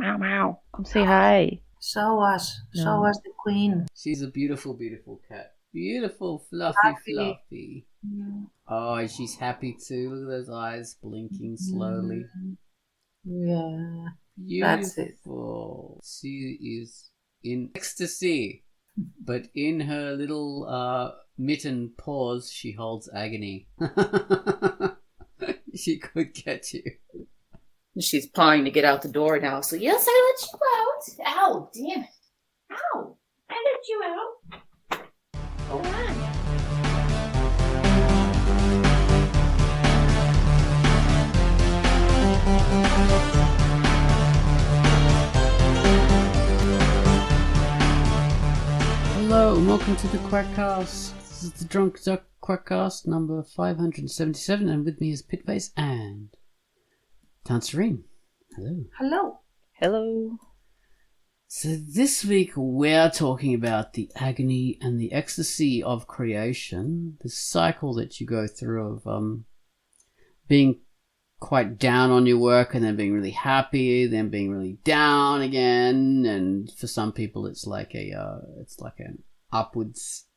Meow meow. Come say hi. Show us the queen. She's a beautiful, beautiful cat. Beautiful, fluffy, Happy. fluffy. Oh, she's happy too. Look at those eyes blinking slowly. Yeah. Beautiful. She is in ecstasy, but in her little mitten paws, she holds agony. She could get you. She's pawing to get out the door now. So yes, I let you out. Ow, damn it. Ow. I let you out. Hold on. Hello and welcome to the QUACKCAST. This is the Drunk Duck QUACKCAST number 577, and with me is Pitface and Tanserine. Hello. Hello. Hello. So this week we're talking about the agony and the ecstasy of creation, the cycle that you go through of being quite down on your work and then being really happy, then being really down again. And for some people it's like an upwards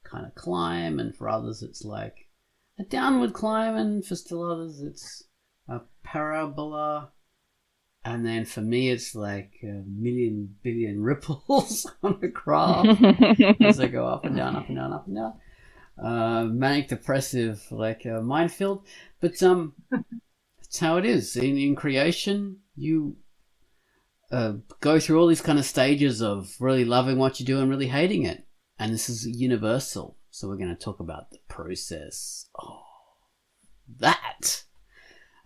kind of climb, and for others it's like a downward climb, and for still others it's a parabola. And then for me it's like a million billion ripples on a graph as I go up and down, up and down, up and down. Manic depressive, like a minefield. But that's how it is. In creation, you go through all these kind of stages of really loving what you do and really hating it. And this is universal. So we're going to talk about the process of that.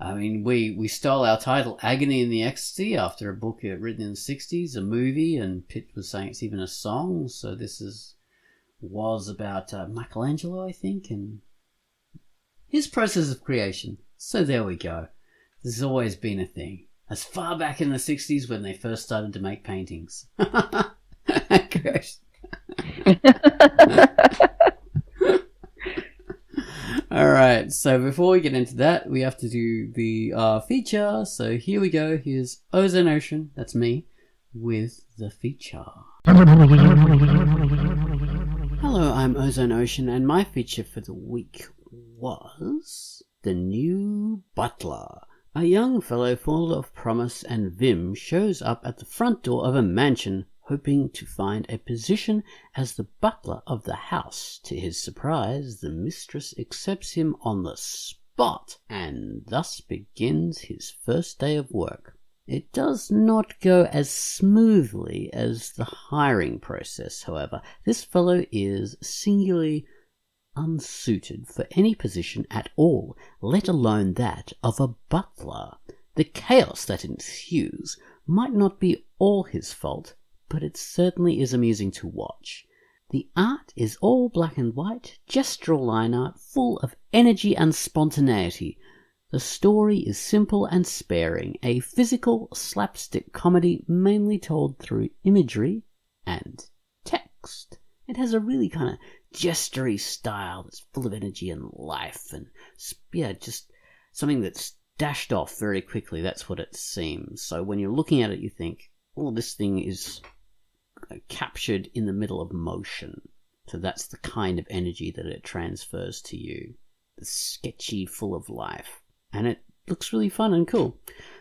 I mean, we stole our title, Agony and the Ecstasy, after a book written in the 60s, a movie, and Pitt was saying it's even a song. So this was about Michelangelo, I think, and his process of creation. So there we go. This has always been a thing. As far back in the 60s when they first started to make paintings. Alright, so before we get into that, we have to do the feature. So here we go. Here's Ozone Ocean, that's me, with the feature. Hello, I'm Ozone Ocean, and my feature for the week was The New Butler. A young fellow full of promise and vim shows up at the front door of a mansion hoping to find a position as the butler of the house. To his surprise, the mistress accepts him on the spot, and thus begins his first day of work. It does not go as smoothly as the hiring process, however. This fellow is singularly unsuited for any position at all, let alone that of a butler. The chaos that ensues might not be all his fault, but it certainly is amusing to watch. The art is all black and white, gestural line art, full of energy and spontaneity. The story is simple and sparing, a physical slapstick comedy mainly told through imagery and text. It has a really kind of gestury style that's full of energy and life, and just something that's dashed off very quickly. That's what it seems. So when you're looking at it, you think, oh, this thing is captured in the middle of motion. So that's the kind of energy that it transfers to you. The sketchy, full of life. And it looks really fun and cool.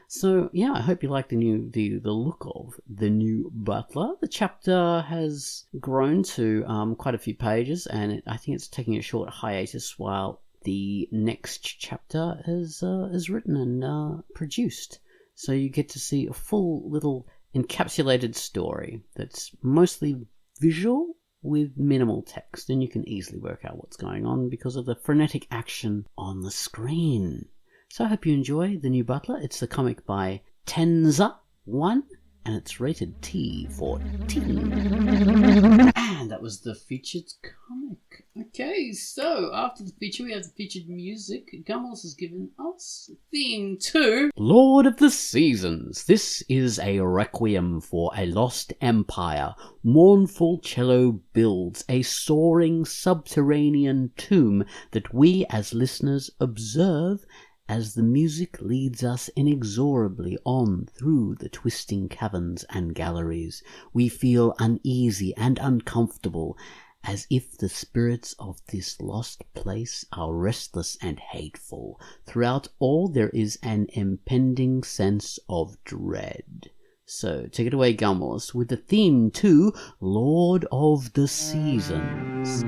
So yeah, I hope you like the look of The New Butler. The chapter has grown to quite a few pages, and I think it's taking a short hiatus while the next chapter is written and produced. So you get to see a full little encapsulated story that's mostly visual with minimal text, and you can easily work out what's going on because of the frenetic action on the screen. So I hope you enjoy The New Butler. It's the comic by Tenza1, and it's rated T for teen. And that was the featured comic. Okay, so after the feature we have the featured music. Gummels has given us theme to Lord of the Seasons. This is a requiem for a lost empire. Mournful cello builds a soaring subterranean tomb that we as listeners observe as the music leads us inexorably on through the twisting caverns and galleries. We feel uneasy and uncomfortable, as if the spirits of this lost place are restless and hateful. Throughout all there is an impending sense of dread. So, take it away, Gumwallis, with the theme to Lord of the Seasons.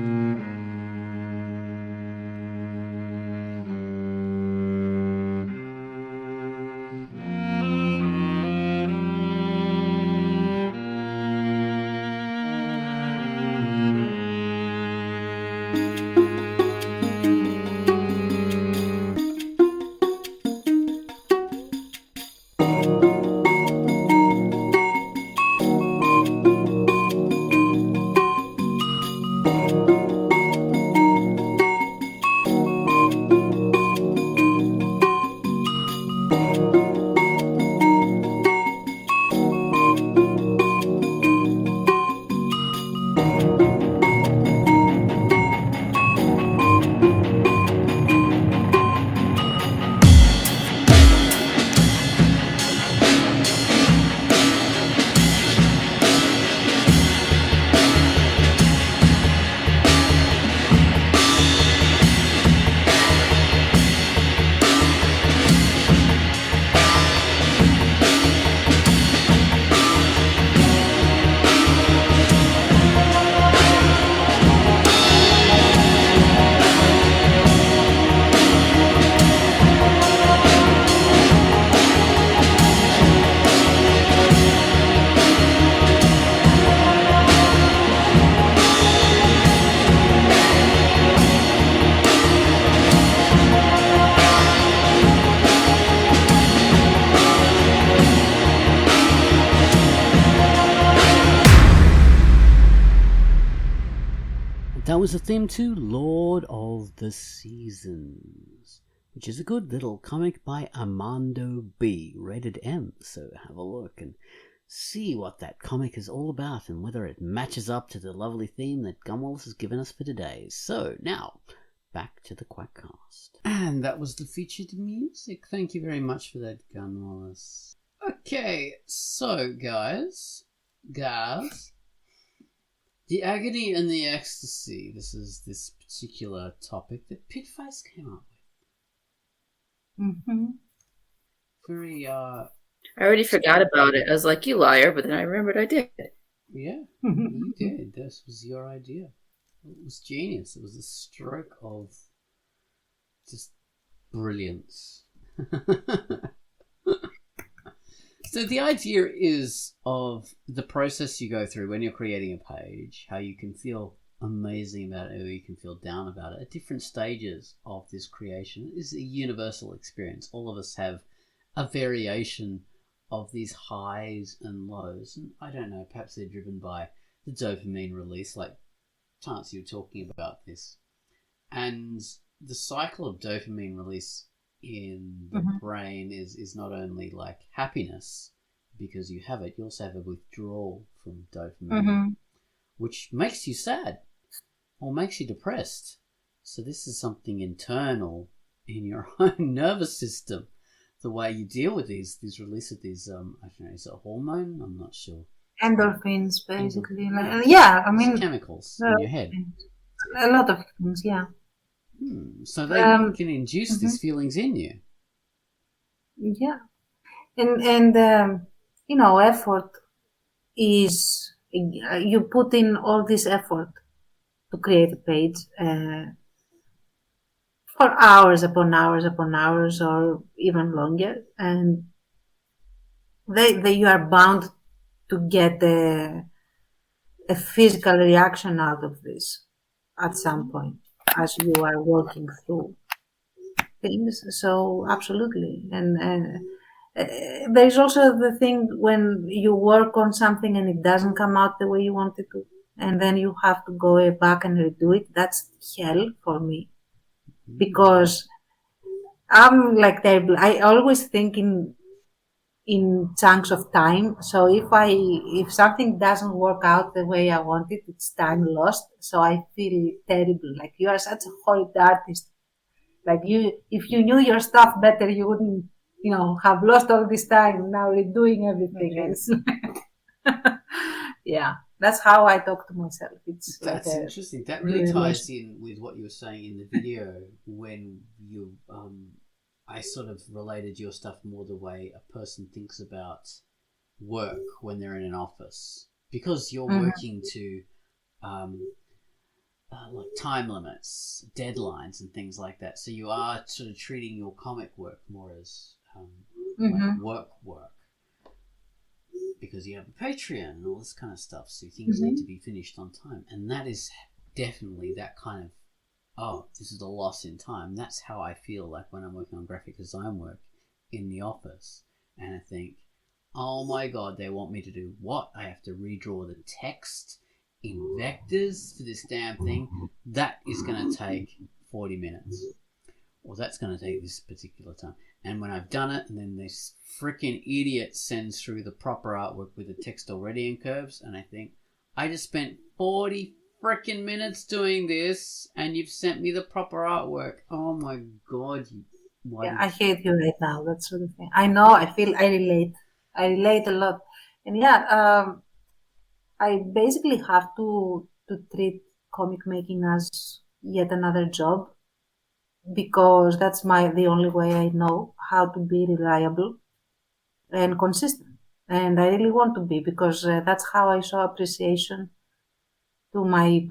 That was the theme to Lord of the Seasons, which is a good little comic by Armando B, rated M, so have a look and see what that comic is all about and whether it matches up to the lovely theme that Gumwallis has given us for today. So, now, back to the QUACKCAST. And that was the featured music. Thank you very much for that, Gumwallis. Okay, so guys, the Agony and the Ecstasy. This is this particular topic that Pitface came up with. Mm-hmm. Very, I already forgot about it. I was like, you liar, but then I remembered I did. Yeah, you did. This was your idea. It was genius. It was a stroke of just brilliance. So the idea is of the process you go through when you're creating a page, how you can feel amazing about it or you can feel down about it at different stages of this creation. It is a universal experience. All of us have a variation of these highs and lows. And I don't know, perhaps they're driven by the dopamine release, like Chance, you were talking about this. And the cycle of dopamine release in the brain is not only like happiness because you have it, you also have a withdrawal from dopamine, which makes you sad or makes you depressed. So this is something internal in your own nervous system, the way you deal with these release of these I don't know, is it a hormone? I'm not sure. Endorphins, basically. Yeah, I mean, chemicals in your head. A lot of things, yeah. So they can induce these feelings in you. Yeah, and you know, effort is you put in all this effort to create a page for hours upon hours upon hours, or even longer, and you are bound to get a physical reaction out of this at some point as you are working through things. So absolutely. And there's also the thing when you work on something and it doesn't come out the way you want it to, and then you have to go back and redo it. That's hell for me, because I'm like terrible. I always think in chunks of time. So if something doesn't work out the way I want it, it's time lost. So I feel terrible. Like, you are such a horrid artist. Like if you knew your stuff better, you wouldn't, have lost all this time now redoing everything. It's yeah, that's how I talk to myself. It's like That's a interesting. That really relation. ties in with what you were saying in the video when you I sort of related your stuff more the way a person thinks about work when they're in an office, because you're working to like time limits, deadlines, and things like that. So you are sort of treating your comic work more as like work, because you have a Patreon and all this kind of stuff. So things need to be finished on time, and that is definitely that kind of, oh, this is a loss in time. That's how I feel like when I'm working on graphic design work in the office, and I think, oh my god, they want me to do what? I have to redraw the text in vectors for this damn thing. That is going to take 40 minutes. Or that's going to take this particular time. And when I've done it, and then this freaking idiot sends through the proper artwork with the text already in curves, and I think, I just spent 40 freaking minutes doing this, and you've sent me the proper artwork. Oh my god. I hate you right now, that sort of thing. I know, I relate a lot. And I basically have to treat comic making as yet another job, because that's the only way I know how to be reliable and consistent. And I really want to be, because that's how I show appreciation to my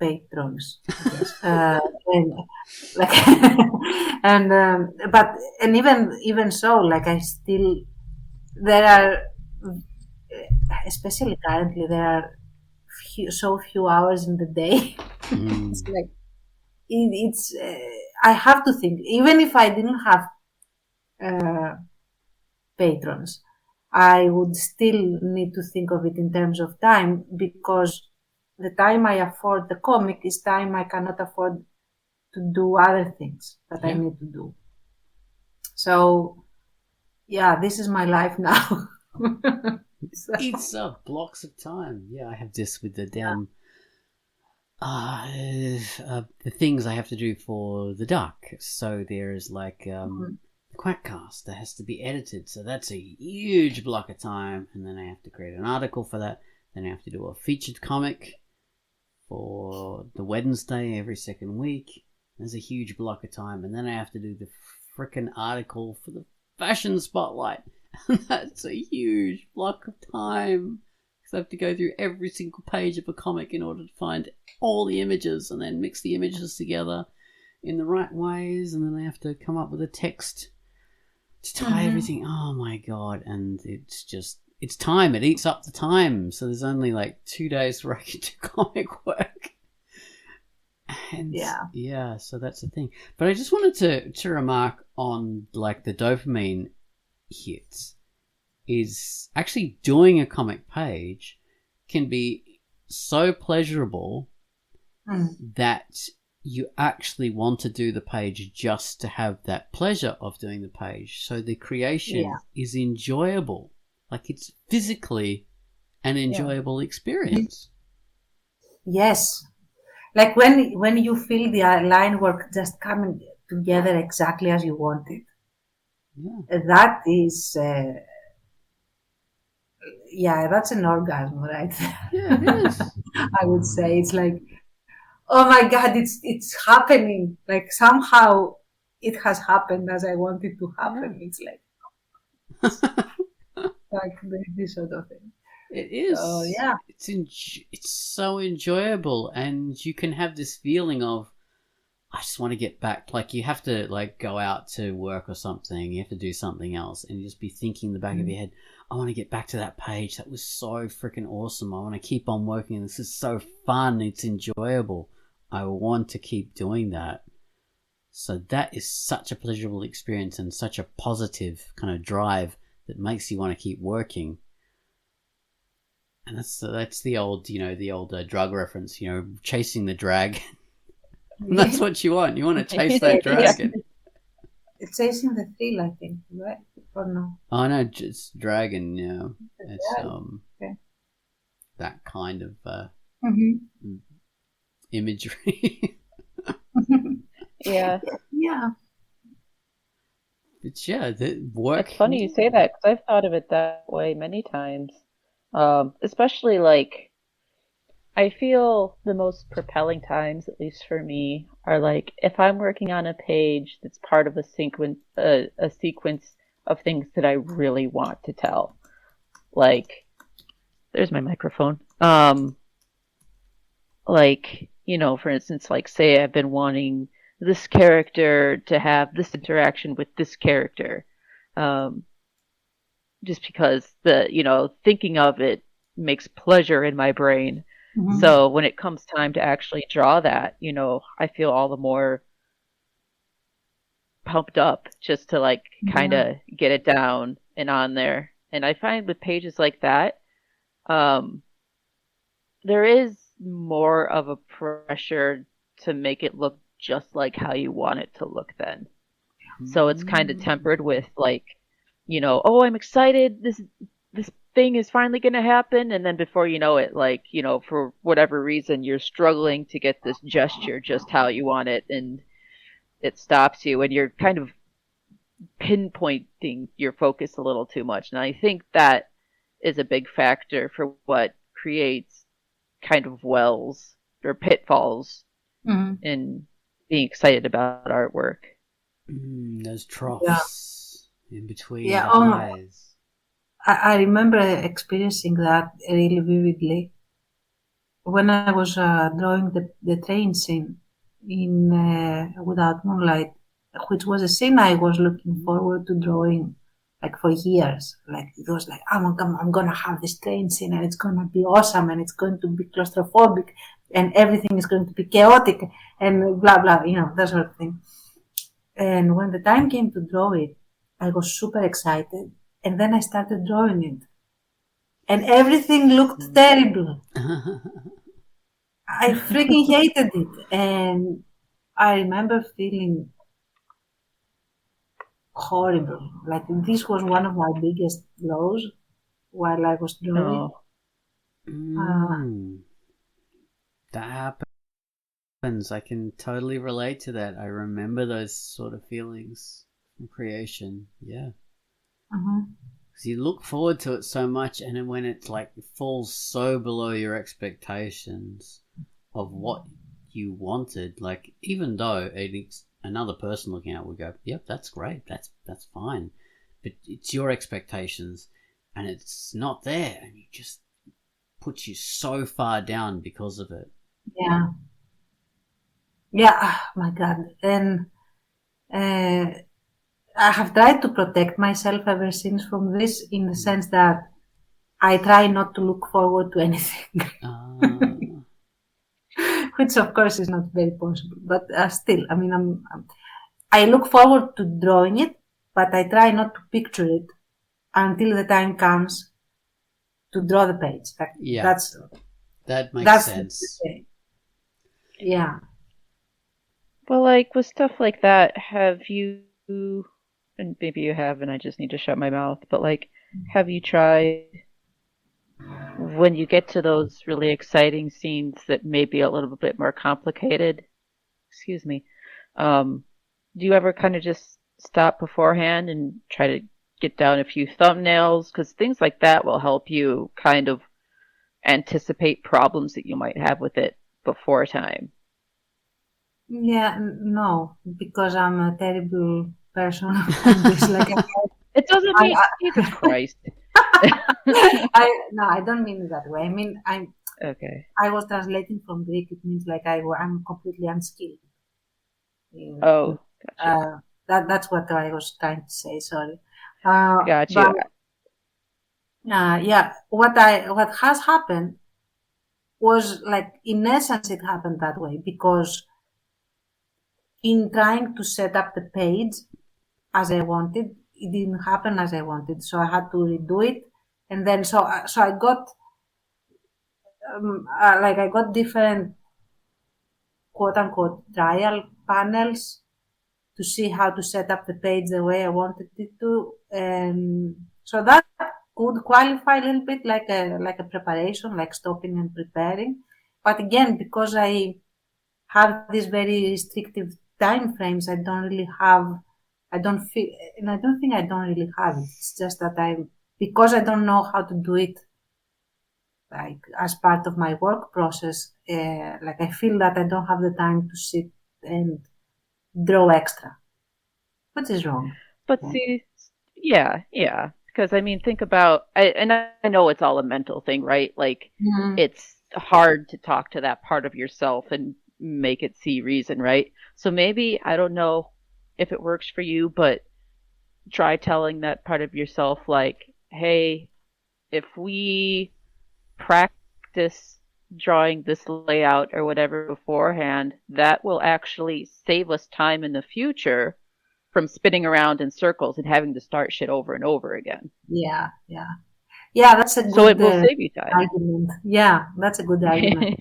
patrons, I guess. And like, and even so, like I still, there are, especially currently, there are so few hours in the day. It's like it's. I have to think, even if I didn't have patrons, I would still need to think of it in terms of time, because the time I afford the comic is time I cannot afford to do other things that I need to do. So, yeah, this is my life now. It's blocks of time. Yeah, I have this with the damn the things I have to do for the duck. So there's like the QUACKCAST that has to be edited. So that's a huge block of time, and then I have to create an article for that. Then I have to do a featured comic for the Wednesday every second week. There's a huge block of time, and then I have to do the frickin' article for the fashion spotlight. And that's a huge block of time, because I have to go through every single page of a comic in order to find all the images and then mix the images together in the right ways, and then I have to come up with a text to tie everything. Oh my god. And it's time. It eats up the time. So there's only like 2 days where I can do comic work. And yeah, so that's the thing. But I just wanted to remark on like the dopamine hits is actually doing a comic page can be so pleasurable that you actually want to do the page just to have that pleasure of doing the page. So the creation is enjoyable. Like it's physically an enjoyable experience. Yes. Like when you feel the line work just coming together exactly as you want it. Yeah. That is, that's an orgasm, right? Yeah, it is. I would say it's like, oh my god, it's happening. Like somehow it has happened as I want it to happen. Yeah. It's like this sort of thing. It is. So, yeah. It's so enjoyable, and you can have this feeling of, I just want to get back. Like you have to like go out to work or something. You have to do something else, and you just be thinking in the back of your head, I want to get back to that page. That was so freaking awesome. I want to keep on working. This is so fun. It's enjoyable. I want to keep doing that. So that is such a pleasurable experience and such a positive kind of drive that makes you want to keep working. And that's the old, drug reference, chasing the dragon. That's what you want. You want to chase that dragon. It's chasing the thrill, I think, right? Or no? Oh no, just dragon. Yeah, it's that kind of imagery. Yeah. Yeah. But yeah, the work. It's funny you say that because I've thought of it that way many times. Especially like I feel the most propelling times, at least for me, are like if I'm working on a page that's part of a sequence of things that I really want to tell. Like, there's my microphone. Like, for instance, like say I've been wanting this character to have this interaction with this character. Um, just because thinking of it makes pleasure in my brain. Mm-hmm. So when it comes time to actually draw that, I feel all the more pumped up just to like kind of get it down and on there. And I find with pages like that, um, there is more of a pressure to make it look just like how you want it to look then. So it's kind of tempered with like, oh, I'm excited. This thing is finally going to happen, and then before you know it, like, for whatever reason, you're struggling to get this gesture just how you want it, and it stops you, and you're kind of pinpointing your focus a little too much. And I think that is a big factor for what creates kind of wells or pitfalls in being excited about artwork. Those troughs in between the Yeah. eyes. I remember experiencing that really vividly when I was drawing the train scene in Without Moonlight, which was a scene I was looking forward to drawing like for years. Like it was like, I'm gonna have this train scene and it's gonna be awesome and it's going to be claustrophobic and everything is going to be chaotic and blah blah, that sort of thing. And when the time came to draw it, I was super excited. And then I started drawing it. And everything looked terrible. I freaking hated it. And I remember feeling horrible. Like this was one of my biggest lows while I was drawing. That happens. I can totally relate to that. I remember those sort of feelings from creation. Yeah. Because you look forward to it so much, and then when it's like it falls so below your expectations of what you wanted, like even though another person looking at it would go, "Yep, that's great, that's fine," but it's your expectations, and it's not there, and it just puts you so far down because of it. Yeah. Yeah. Oh, my God. And I have tried to protect myself ever since from this in the sense that I try not to look forward to anything. Which of course is not very possible, but still, I mean, I look forward to drawing it, but I try not to picture it until the time comes to draw the page. Yeah, that makes sense. Yeah. Well, like with stuff like that, have you, and maybe you have, and I just need to shut my mouth, but like, have you tried when you get to those really exciting scenes that may be a little bit more complicated? Excuse me. Do you ever kind of just stop beforehand and try to get down a few thumbnails? Because things like that will help you kind of anticipate problems that you might have with it before time. Yeah, no, because I'm a terrible person. It doesn't mean Jesus Christ. No, I don't mean it that way. I mean, okay. I was translating from Greek. It means like I'm completely unskilled. Oh, gotcha. That's what I was trying to say. Sorry. Gotcha. Yeah, what has happened was like in essence it happened that way because in trying to set up the page as I wanted, it didn't happen as I wanted, so I had to redo it, and then so I got I got different quote unquote trial panels to see how to set up the page the way I wanted it to, and so that could qualify a little bit like a preparation, like stopping and preparing. But again, because I have this very restrictive time frames I don't really have. I don't feel, and I don't think I don't really have it. It's just that because I don't know how to do it, like as part of my work process, like I feel that I don't have the time to sit and draw extra, which is wrong. But Yeah. see, yeah. Because I mean, think about, I know it's all a mental thing, right? Like, Mhm. it's hard to talk to that part of yourself and make it see reason, right? So maybe, I don't know if it works for you, but try telling that part of yourself, like, hey, if we practice drawing this layout or whatever beforehand, that will actually save us time in the future from spinning around in circles and having to start shit over and over again. Yeah, yeah, yeah. That's a So good it will save you time. argument. Yeah, that's a good argument.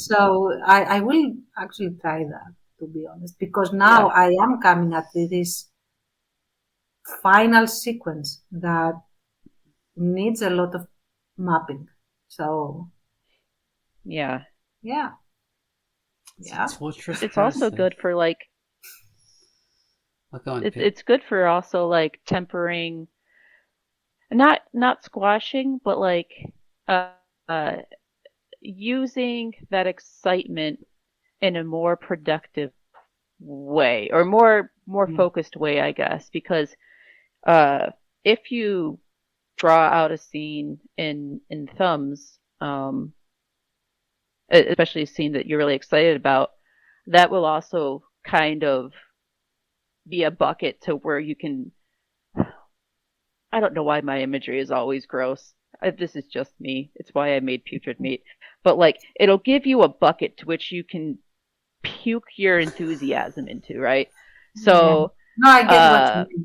So I will actually try that, to be honest, because now Yeah. I am coming at this final sequence that needs a lot of mapping. So Yeah. yeah, It's yeah, a torturous It's also process. good for like I'll go on, it's good for also like tempering, not squashing, but like uh, uh using that excitement in a more productive way, or more focused way, I guess, because if you draw out a scene in thumbs, especially a scene that you're really excited about, that will also kind of be a bucket to where you can. I don't know why my imagery is always gross. This is just me. It's why I made putrid meat. But like, it'll give you a bucket to which you can puke your enthusiasm into, right? yeah. So, No, I get what you mean.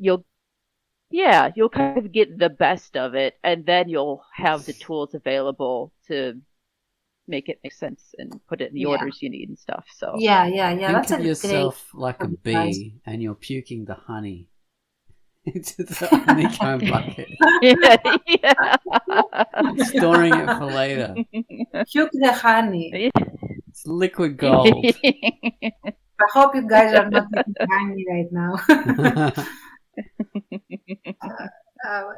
you'll kind of get the best of it, and then you'll have the tools available to make it make sense and put it in the Yeah, orders you need and stuff. So, yeah. Think That's of a great yourself like a advice. bee and you're puking the honey into the honeycomb bucket yeah. and storing it for later. Puke the honey. It's liquid gold. I hope you guys are not eating honey right now.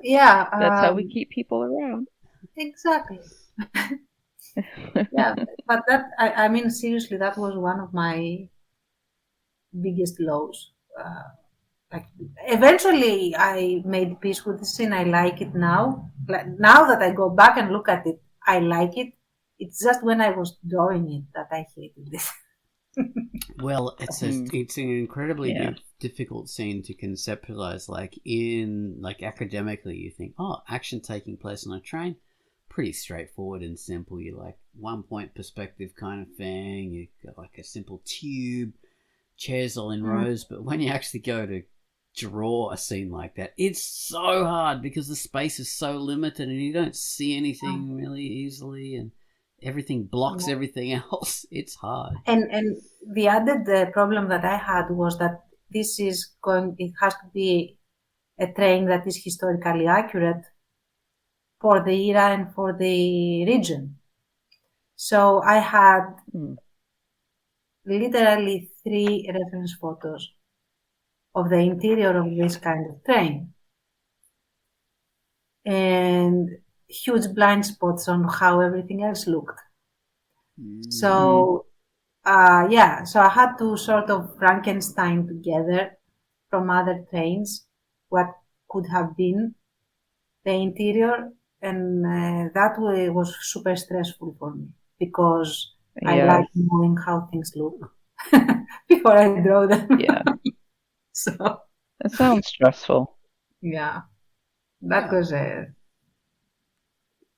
Yeah, That's how we keep people around. exactly. Yeah, but that I mean seriously, that was one of my biggest lows. Like eventually, I made peace with the scene. I like it now. Like, now that I go back and look at it, I like it. It's just when I was drawing it that I hated this. Well, it's an incredibly Yeah. difficult scene to conceptualize. Like academically, you think, oh, action taking place on a train, pretty straightforward and simple. You like 1 point perspective kind of thing. You got like a simple tube, chairs all in rows. But when you actually go to draw a scene like that, it's so hard because the space is so limited and you don't see anything really easily, and everything blocks everything else. It's hard. And the added problem that I had was that this is going. It has to be a train that is historically accurate for the era and for the region. So I had literally 3 reference photos of the interior of this kind of train, and huge blind spots on how everything else looked. So, so I had to sort of Frankenstein together from other trains what could have been the interior, and that way was super stressful for me because I Yeah. like knowing how things look before I draw them. Yeah. So, That sounds stressful. yeah, that was it.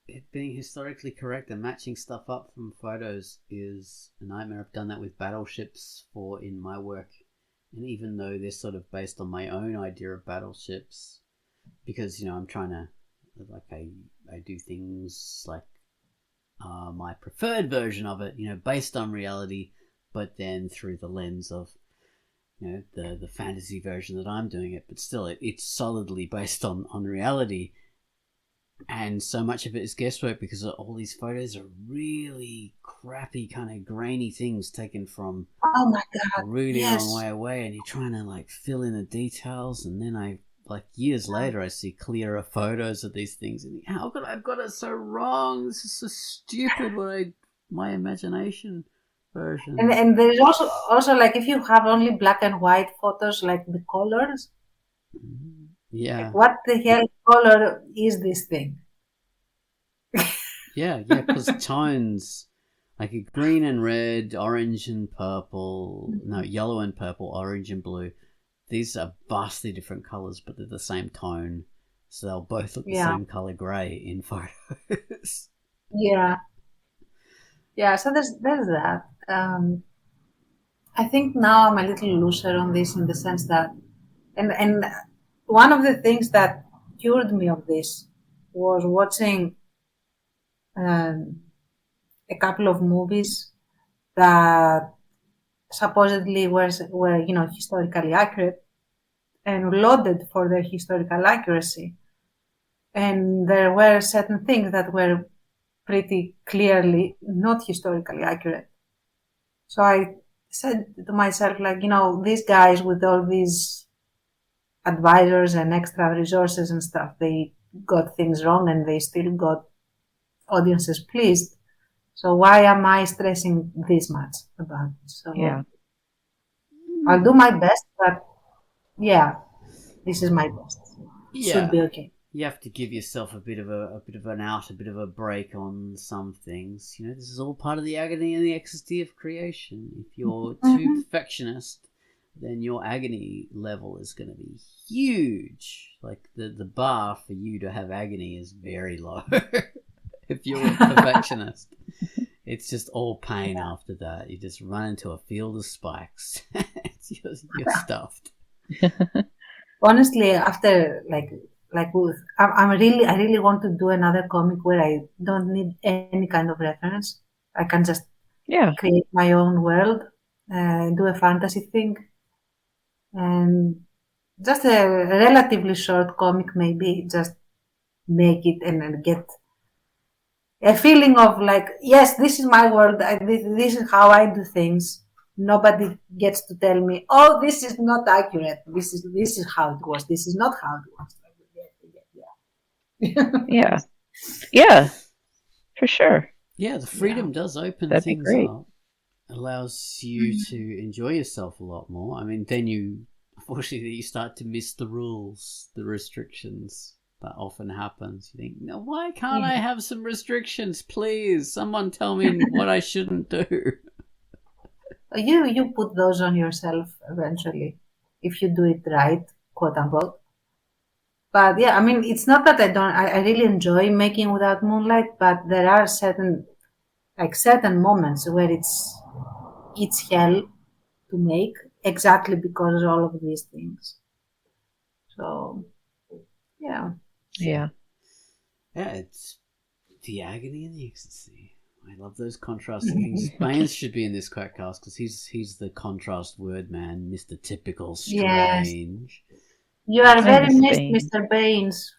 It being historically correct and matching stuff up from photos is a nightmare. I've done that with battleships in my work, and even though they're sort of based on my own idea of battleships, because I'm trying to I do things like my preferred version of it, based on reality, but then through the lens of the fantasy version that I'm doing it, but still it's solidly based on reality. And so much of it is guesswork because all these photos are really crappy, kind of grainy things taken from Oh my a God. really long Yes. way away, and you're trying to like fill in the details. And then years later, I see clearer photos of these things, and how could I've got it so wrong? This is so stupid. My imagination version. And there is also like if you have only black and white photos, like the colors, Yeah. like what the hell color is this thing? Yeah, because tones, like a green and red, orange and purple, no, yellow and purple, orange and blue. These are vastly different colours, but they're the same tone. So they'll both look the Yeah. same colour grey in photos. Yeah. Yeah, so there's that. I think now I'm a little looser on this in the sense that, and one of the things that cured me of this was watching a couple of movies that supposedly were historically accurate and lauded for their historical accuracy. And there were certain things that were pretty clearly not historically accurate. So I said to myself, like, these guys with all these advisors and extra resources and stuff, they got things wrong and they still got audiences pleased. So why am I stressing this much about it? So Yeah. I'll do my best, but yeah, this is my best. Yeah. Should be okay. You have to give yourself a bit of an out, a bit of a break on some things. This is all part of the agony and the ecstasy of creation. If you're too perfectionist, then your agony level is going to be huge. Like the bar for you to have agony is very low. If you're a perfectionist, it's just all pain after that. You just run into a field of spikes. You're stuffed. Honestly, after I really want to do another comic where I don't need any kind of reference. I can just create my own world, do a fantasy thing, and just a relatively short comic, maybe just make it and get a feeling of like, yes, this is my world. This is how I do things. Nobody gets to tell me, oh, this is not accurate. This is how it was. This is not how it was. Yeah. Yeah. For sure. Yeah, the freedom does open That'd be things great. up. Allows you to enjoy yourself a lot more. I mean, then unfortunately, you start to miss the rules, the restrictions. That often happens. You think, no, why can't I have some restrictions, please? Someone tell me what I shouldn't do. You put those on yourself eventually, if you do it right, quote unquote. But yeah, I mean, it's not that I really enjoy making without moonlight, but there are certain moments where it's hell to make exactly because of all of these things. So, yeah. Yeah. Yeah, it's the agony and the ecstasy. I love those contrasting things. Baines should be in this QUACKCAST because he's the contrast word man, Mr. Typical Strange. Yes. You are very missed, Mr. Baines.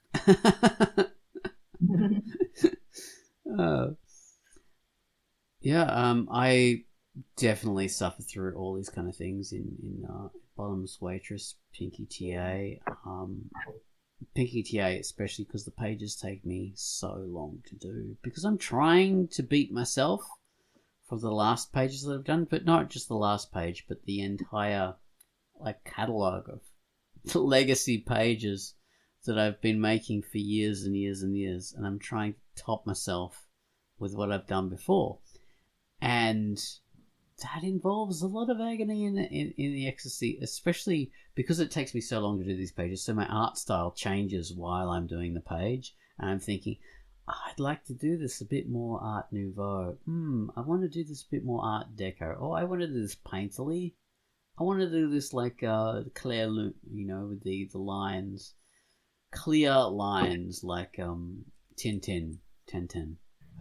I definitely suffer through all these kind of things in Bottom's Waitress, Pinky TA. Pinky TA, especially because the pages take me so long to do. Because I'm trying to beat myself for the last pages that I've done, but not just the last page, but the entire catalogue of the legacy pages that I've been making for years and years and years, and I'm trying to top myself with what I've done before. And that involves a lot of agony in the ecstasy, especially because it takes me so long to do these pages. So my art style changes while I'm doing the page, and I'm thinking, I'd like to do this a bit more Art Nouveau. I want to do this a bit more Art Deco. Oh, I want to do this painterly. I want to do this like Claire, with the lines, clear lines like Tintin.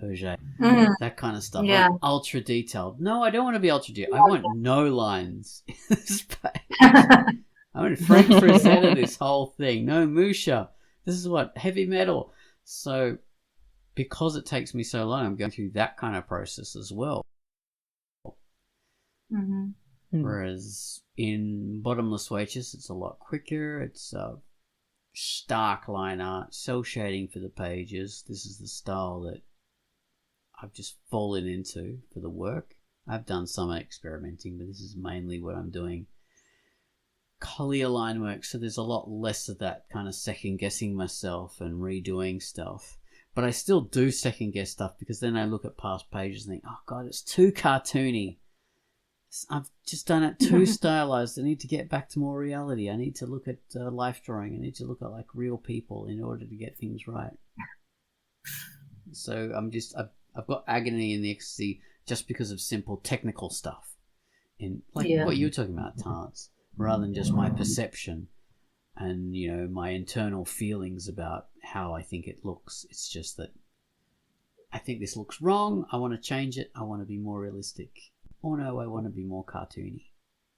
Hergé, that kind of stuff. Yeah. Like ultra detailed. No, I don't want to be ultra detailed. I want no lines in this page. I want Frank Frazetta this whole thing. No Musha. This is what heavy metal. So because it takes me so long, I'm going through that kind of process as well. Mm-hmm. Whereas in Bottomless Waitress, it's a lot quicker. It's stark line art, cell shading for the pages. This is the style that I've just fallen into for the work. I've done some experimenting, but this is mainly what I'm doing. Collier line work, so there's a lot less of that kind of second guessing myself and redoing stuff. But I still do second guess stuff because then I look at past pages and think, oh god, it's too cartoony. I've just done it too stylized. I need to get back to more reality. I need to look at life drawing. I need to look at like real people in order to get things right. So I've got Agony in the Ecstasy just because of simple technical stuff. In like what you were talking about, Tance, rather than just my perception and, you know, my internal feelings about how I think it looks. It's just that I think this looks wrong. I want to change it. I want to be more realistic. Or no, I want to be more cartoony.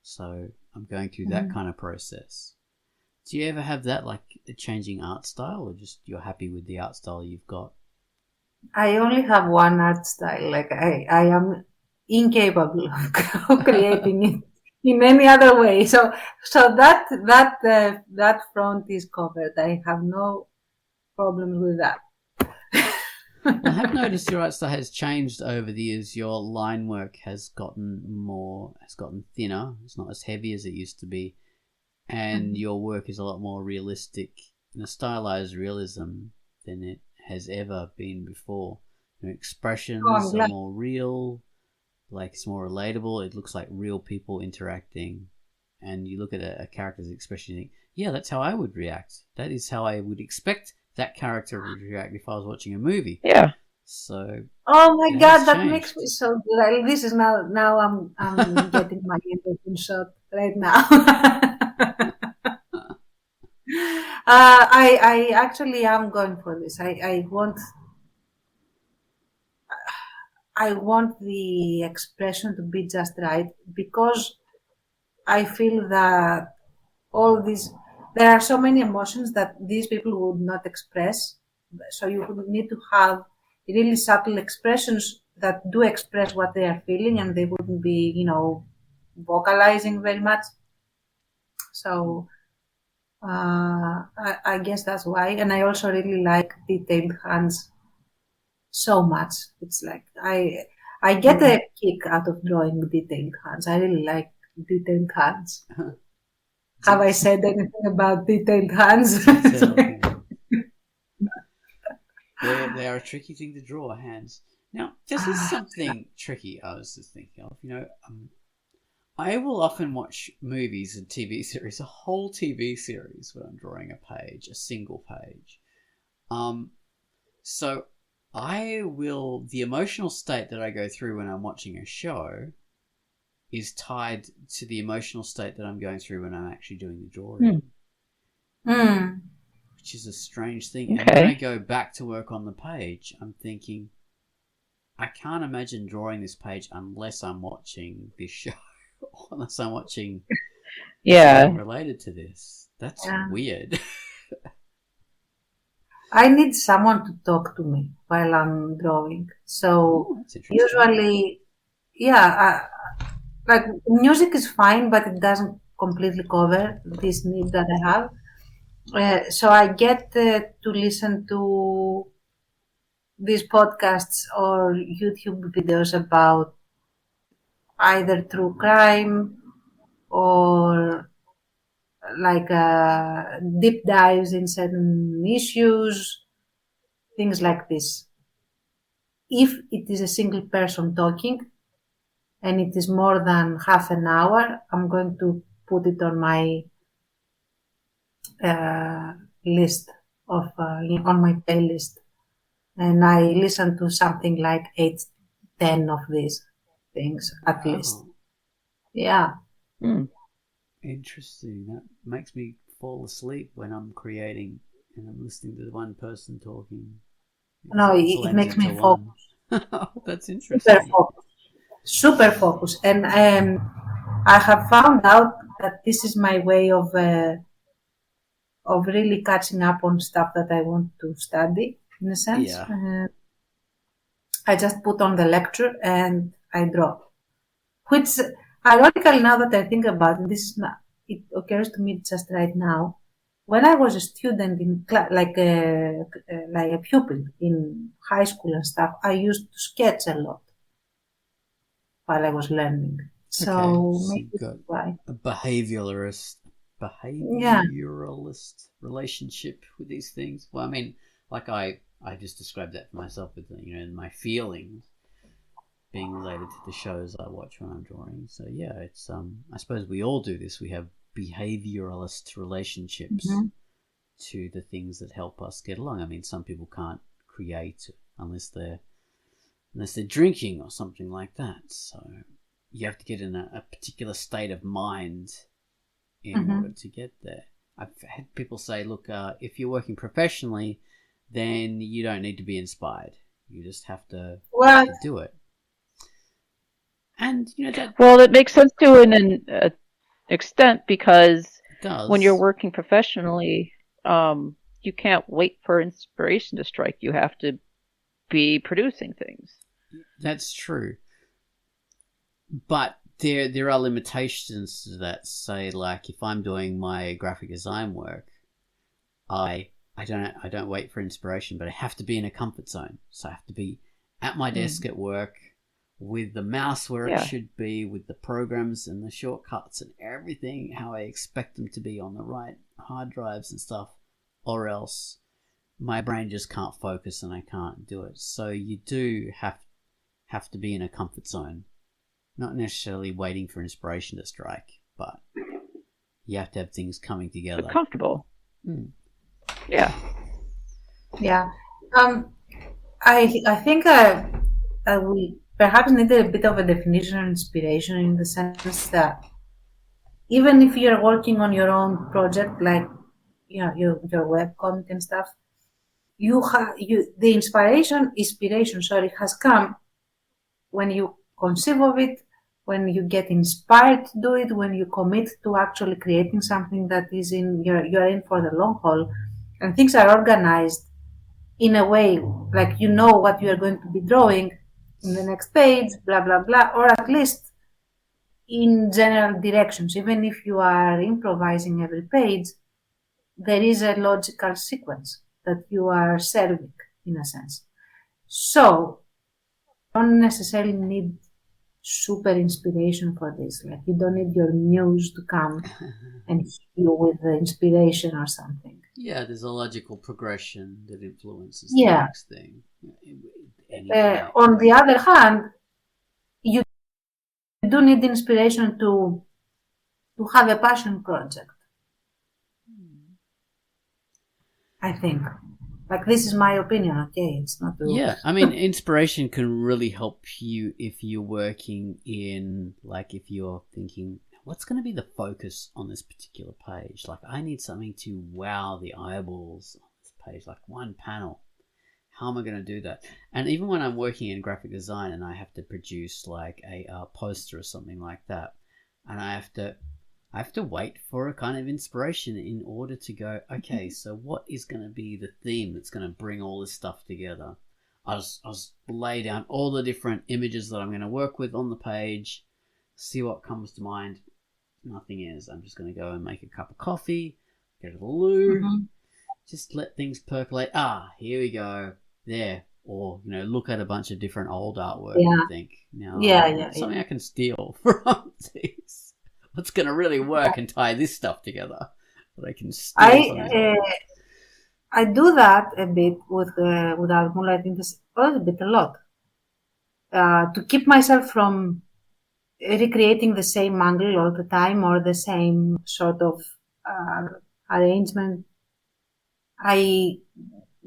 So I'm going through that kind of process. Do you ever have that, like a changing art style, or just you're happy with the art style you've got? I only have one art style. Like I am incapable of creating it in any other way. So that front is covered. I have no problems with that. I have noticed your art style has changed over the years. Your line work has gotten thinner. It's not as heavy as it used to be, and your work is a lot more realistic, in a stylized realism than it has ever been before. Your expressions are more real, like it's more relatable. It looks like real people interacting, and you look at a character's expression and think, yeah, that's how I would react. That is how I would expect that character would react if I was watching a movie. Yeah. So. Oh my god, that makes me so good. This is now I'm getting my attention shot right now. I actually am going for this. I want the expression to be just right, because I feel that there are so many emotions that these people would not express. So you would need to have really subtle expressions that do express what they are feeling, and they wouldn't be, vocalizing very much. So I guess that's why. And I also really like detailed hands so much. It's like I get a kick out of drawing detailed hands. I really like detailed hands. Have I said anything about detailed hands? They are a tricky thing to draw, hands. Now, this is something tricky I was just thinking of. I will often watch movies and TV series, a whole TV series, when I'm drawing a page, a single page. So the emotional state that I go through when I'm watching a show is tied to the emotional state that I'm going through when I'm actually doing the drawing. Which is a strange thing. Okay. And when I go back to work on the page, I'm thinking, I can't imagine drawing this page unless I'm watching this show, unless I'm watching something related to this. That's weird. I need someone to talk to me while I'm drawing. So usually, like music is fine, but it doesn't completely cover this need that I have. So I get to listen to these podcasts or YouTube videos about either true crime or like deep dives in certain issues, things like this. If it is a single person talking and it is more than half an hour, I'm going to put it on my list of on my playlist, and I listen to something like 8-10 of these things at least. Yeah. Interesting. That makes me fall asleep when I'm creating and I'm listening to the one person talking. No, it makes me focus. That's interesting. Super focus. And I have found out that this is my way of really catching up on stuff that I want to study. in a sense. Yeah. I just put on the lecture and I draw. Which, ironically, now that I think about it, it occurs to me just right now. When I was a student in like a pupil in high school and stuff, I used to sketch a lot while I was learning. So Okay, so maybe you've got why. a behavioralist Yeah. relationship with these things. Well, I mean, like I just described that for myself with my feelings being related to the shows I watch when I'm drawing. So yeah, it's I suppose we all do this. We have behavioralist relationships to the things that help us get along. I mean, some people can't create unless they're drinking or something like that. So you have to get in a particular state of mind in order to get there. I've had people say, look, if you're working professionally, then you don't need to be inspired. You just have to do it. And well, it makes sense to an extent, because when you're does. working professionally, you can't wait for inspiration to strike. You have to be producing things. That's true. But there are limitations to that. Say, like, if I'm doing my graphic design work, I don't wait for inspiration, but I have to be in a comfort zone. So I have to be at my desk at work with the mouse where it should be, with the programs and the shortcuts and everything how I expect them to be on the right hard drives and stuff, or else my brain just can't focus and I can't do it. So you do have to be in a comfort zone. Not necessarily waiting for inspiration to strike, but you have to have things coming together. But comfortable. Yeah. Yeah. I think we perhaps need a bit of a definition of inspiration, in the sense that even if you're working on your own project, like your web content and stuff, the inspiration has come when you conceive of it, when you get inspired to do it, when you commit to actually creating something that is you're in for the long haul, and things are organized in a way like what you are going to be drawing in the next page, blah blah blah, or at least in general directions. Even if you are improvising every page, there is a logical sequence that you are serving, in a sense. So you don't necessarily need super inspiration for this. Like, you don't need your muse to come and hit you with the inspiration or something. Yeah, there's a logical progression that influences the next thing. On the other hand, you do need inspiration to have a passion project. I think. Like, this is my opinion, okay? It's not Yeah, I mean, inspiration can really help you if you're working in, like, if you're thinking, what's going to be the focus on this particular page? Like, I need something to wow the eyeballs on this page, like one panel. How am I going to do that? And even when I'm working in graphic design and I have to produce, like, a poster or something like that, and I have to wait for a kind of inspiration in order to go, okay, so what is going to be the theme that's going to bring all this stuff together? I'll lay down all the different images that I'm going to work with on the page, see what comes to mind. Nothing is. I'm just going to go and make a cup of coffee, get a loo, just let things percolate. Here we go. There. Or, look at a bunch of different old artwork and think, something I can steal from these. What's going to really work and tie this stuff together? But I can I do that a bit with moonlighting, a lot, to keep myself from recreating the same angle all the time or the same sort of arrangement. I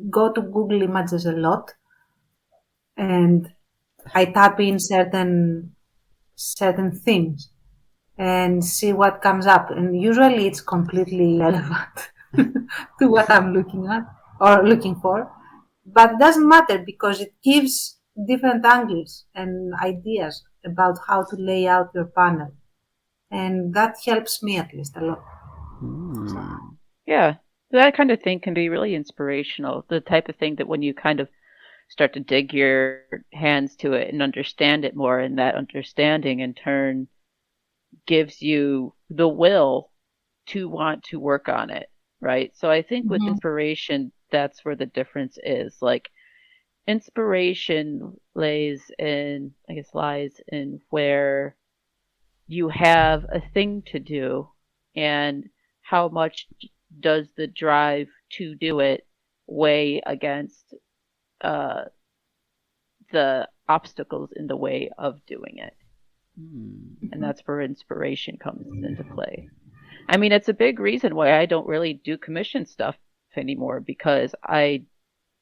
go to Google Images a lot, and I tap in certain themes and see what comes up. And usually it's completely irrelevant to what I'm looking at or looking for. But it doesn't matter, because it gives different angles and ideas about how to lay out your panel. And that helps me, at least, a lot. Yeah. That kind of thing can be really inspirational. The type of thing that when you kind of start to dig your hands to it and understand it more, and that understanding in turn gives you the will to want to work on it, right? So I think with Mhm. inspiration, that's where the difference is. Like inspiration lies in where you have a thing to do and how much does the drive to do it weigh against uh, the obstacles in the way of doing it. And that's where inspiration comes into play. I mean, it's a big reason why I don't really do commission stuff anymore because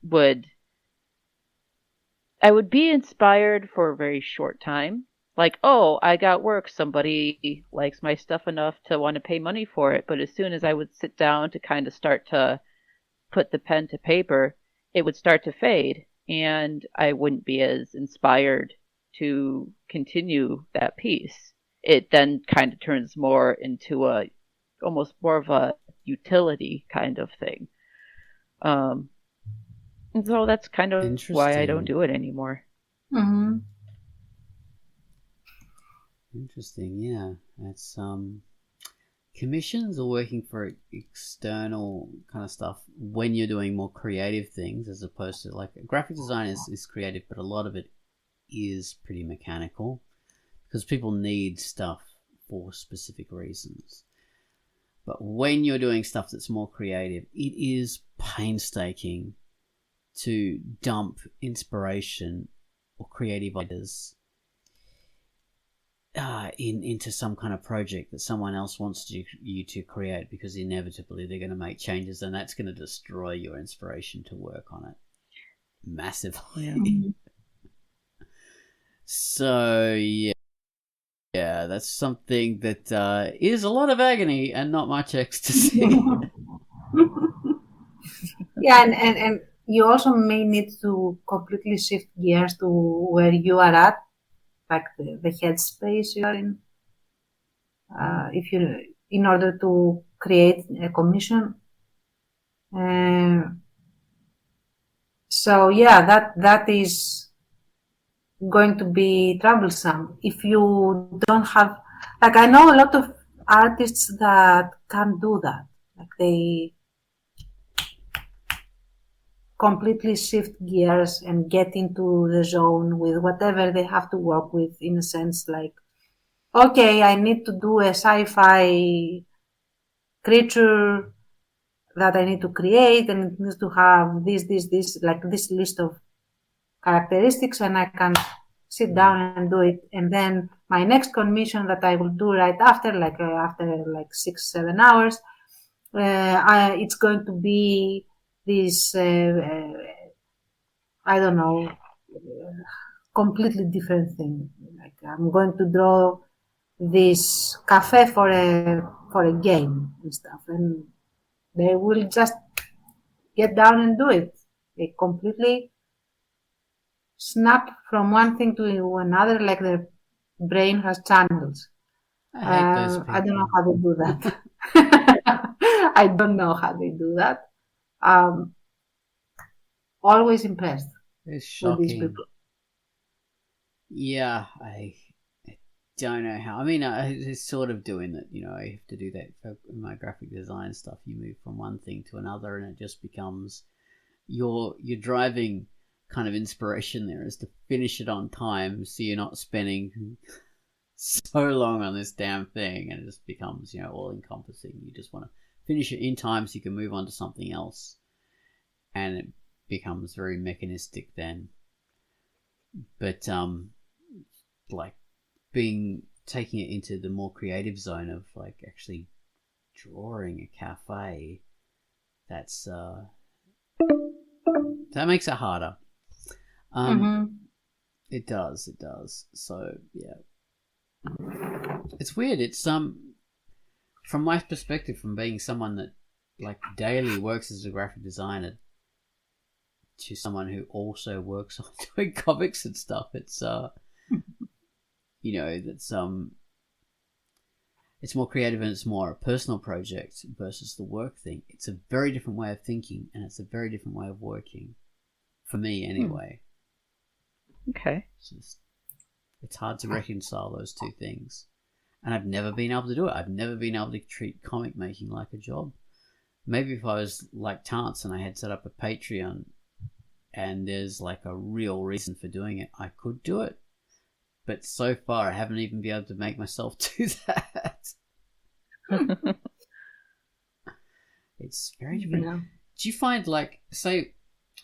would I would be inspired for a very short time. Like, oh, I got work. Somebody likes my stuff enough to want to pay money for it. But as soon as I would sit down to kind of start to put the pen to paper, it would start to fade and I wouldn't be as inspired to continue that piece. It then kind of turns more into almost more of a utility kind of thing. And so that's kind of why I don't Interesting. do it anymore. Mhm. Interesting, yeah. That's commissions are working for external kind of stuff when you're doing more creative things as opposed to like graphic design is creative, but a lot of it is pretty mechanical because people need stuff for specific reasons. But when you're doing stuff that's more creative, it is painstaking to dump inspiration or creative ideas into some kind of project that someone else wants you to create, because inevitably they're going to make changes and that's going to destroy your inspiration to work on it massively. Yeah. Mhm. So yeah, that's something that is a lot of agony and not much ecstasy. Yeah, and you also may need to completely shift gears to where you are at, like the headspace you are in. If you, in order to create a commission. Uh, so yeah, that is going to be troublesome if you don't have. Like I know a lot of artists that can't do that. Like they completely shift gears and get into the zone with whatever they have to work with, in a sense like, okay, I need to do a sci-fi creature that I need to create, and it needs to have this, like this list of characteristics, and I can sit down and do it. And then my next commission that I will do right after, after like 6-7 hours, it's going to be this, I don't know, completely different thing. Like I'm going to draw this cafe for a game and stuff, and they will just get down and do it. They completely snap from one thing to another, like their brain has channels. I hate those I don't know people. how they do that. I don't know how they do that. Um, always impressed It's with these shocking. people. Yeah, I don't know how. I mean, it's sort of doing that. You know, I have to do that for my graphic design stuff. You move from one thing to another, and it just becomes your driving kind of inspiration there is to finish it on time, so you're not spending so long on this damn thing, and it just becomes all encompassing. You just want to finish it in time so you can move on to something else, and it becomes very mechanistic then. But like taking it into the more creative zone of like actually drawing a cafe, that's that makes it harder. Mm-hmm. It does. So yeah, it's weird. It's from my perspective, from being someone that like daily works as a graphic designer to someone who also works on doing comics and stuff. It's that's it's more creative and it's more a personal project versus the work thing. It's a very different way of thinking, and it's a very different way of working, for me anyway. Okay. It's hard to reconcile those two things. And I've never been able to do it. I've never been able to treat comic making like a job. Maybe if I was like Tance and I had set up a Patreon and there's like a real reason for doing it, I could do it. But so far, I haven't even been able to make myself do that. It's very different. Yeah. Do you find, like, say,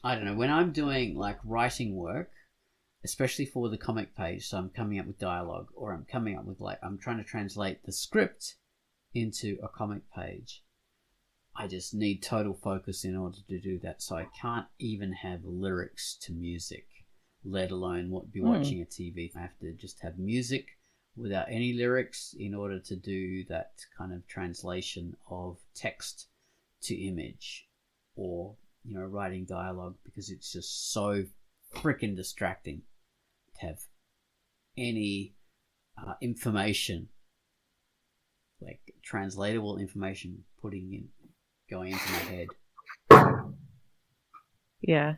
I don't know, when I'm doing like writing work, especially for the comic page, so I'm coming up with dialogue, or I'm coming up with I'm trying to translate the script into a comic page, I just need total focus in order to do that. So I can't even have lyrics to music, let alone be watching a TV. I have to just have music without any lyrics in order to do that kind of translation of text to image, or, you know, writing dialogue, because it's just so freaking distracting to have any information, like translatable information, going into my head. Yeah.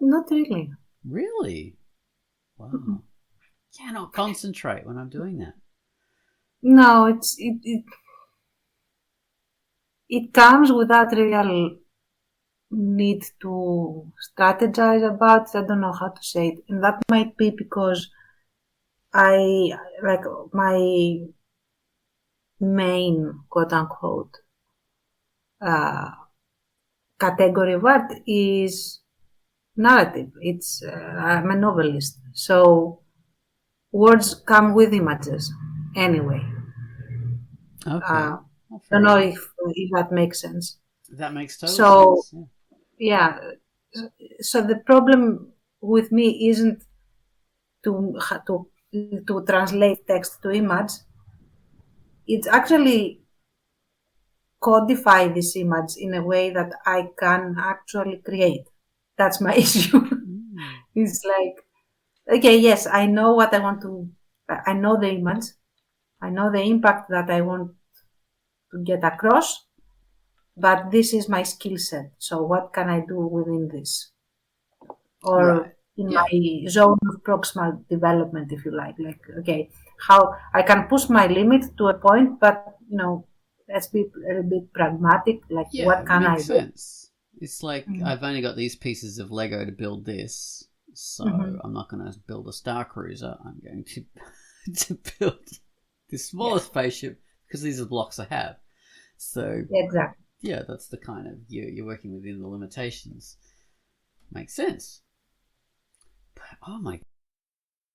Not really. Really? Wow. Mm-hmm. Cannot concentrate when I'm doing that. No, it comes without real need to strategize about it. I don't know how to say it, and that might be because I like my main quote unquote category of art is narrative. It's I'm a novelist, so words come with images anyway. Okay. I don't know if that makes sense. That makes total sense. Yeah. So the problem with me isn't to translate text to image. It's actually codify this image in a way that I can actually create. That's my issue. It's like, okay, yes, I know what I want to, I know the image, I know the impact that I want to get across, but this is my skill set. So what can I do within this? Or my zone of proximal development, if you like. Like, okay, how I can push my limit to a point, but, you know, let's be a bit pragmatic. Like, what can I do? Sense. It's like, I've only got these pieces of Lego to build this, so I'm not going to build a Star Cruiser. I'm going to build this smaller spaceship because these are the blocks I have. So exactly. Yeah, that's the kind of, you're working within the limitations. Makes sense. But, oh my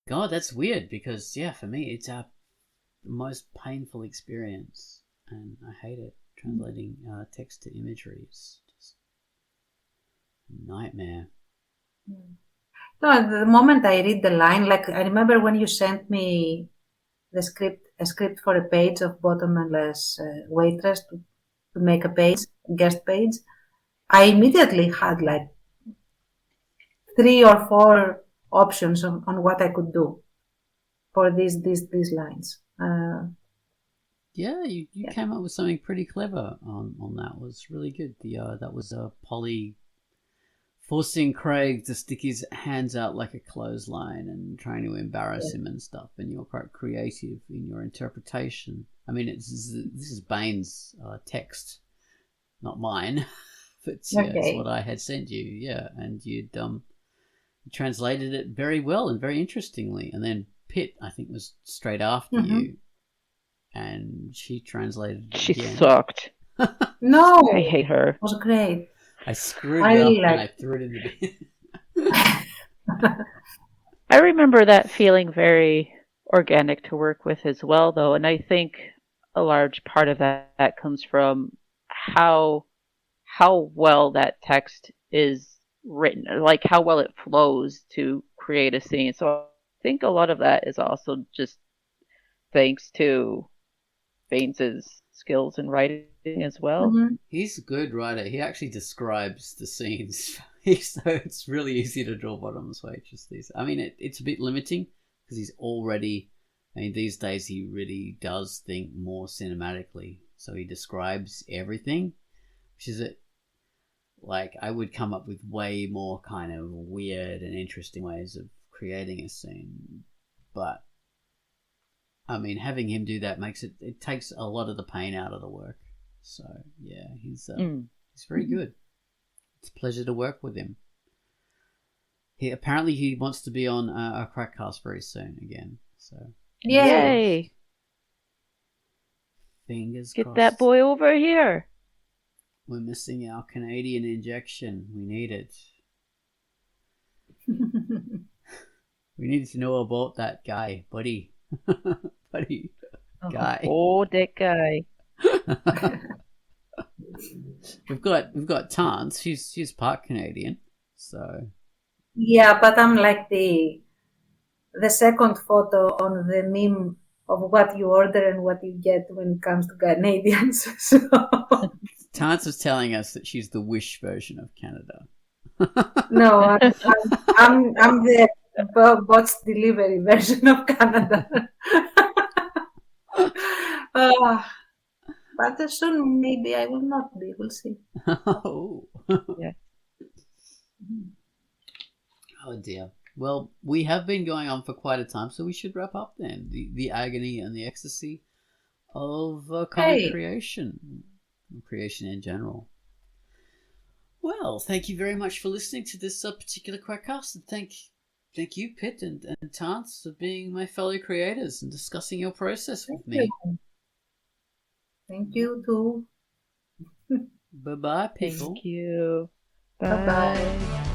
God, that's weird, because for me it's the most painful experience, and I hate it. Translating text to imagery is just a nightmare. No, the moment I read the line, like I remember when you sent me a script for a page of bottomless waitress to make a guest page, I immediately had like 3 or 4 options on what I could do for these lines. You came up with something pretty clever on that. It was really good. That was Polly forcing Craig to stick his hands out like a clothesline and trying to embarrass him and stuff. And you're quite creative in your interpretation. I mean, this is Bane's text, not mine, but it's what I had sent you. Yeah, and you'd translated it very well and very interestingly. And then Pitt, I think, was straight after you, and she translated it She again. sucked. No, I hate her. It was great. I screwed it up and I threw it in the bin. I remember that feeling very organic to work with as well, though, and I think a large part of that comes from how well that text is written, like how well it flows to create a scene. So I think a lot of that is also just thanks to Baines' skills in writing as well. He's a good writer. He actually describes the scenes, so it's really easy to draw bottomless waitresses. I mean, it's a bit limiting because he's already I mean, these days he really does think more cinematically. So he describes everything, which is like I would come up with way more kind of weird and interesting ways of creating a scene. But I mean, having him do that it takes a lot of the pain out of the work. So yeah, he's very good. It's a pleasure to work with him. He wants to be on a QUACKCAST very soon again. So Yay! Fingers Get crossed. that boy over here. We're missing our Canadian injection. We need it. We need to know about that guy, buddy. Buddy. Guy. Oh, that guy. We've got Tance. She's part Canadian, so. Yeah, but I'm like the second photo on the meme of what you order and what you get when it comes to Canadians. So. Tance was telling us that she's the Wish version of Canada. No, I'm the bots delivery version of Canada. But soon maybe I will not be. We'll see. Oh. Yeah. Oh dear. Well, we have been going on for quite a time, so we should wrap up then. The agony and the ecstasy of comic creation in general. Well, thank you very much for listening to this particular QUACKCAST, and thank you, Pitt and Tance, for being my fellow creators and discussing your process with me. Thank you too. Bye bye, people. Thank you. Bye-bye. Bye.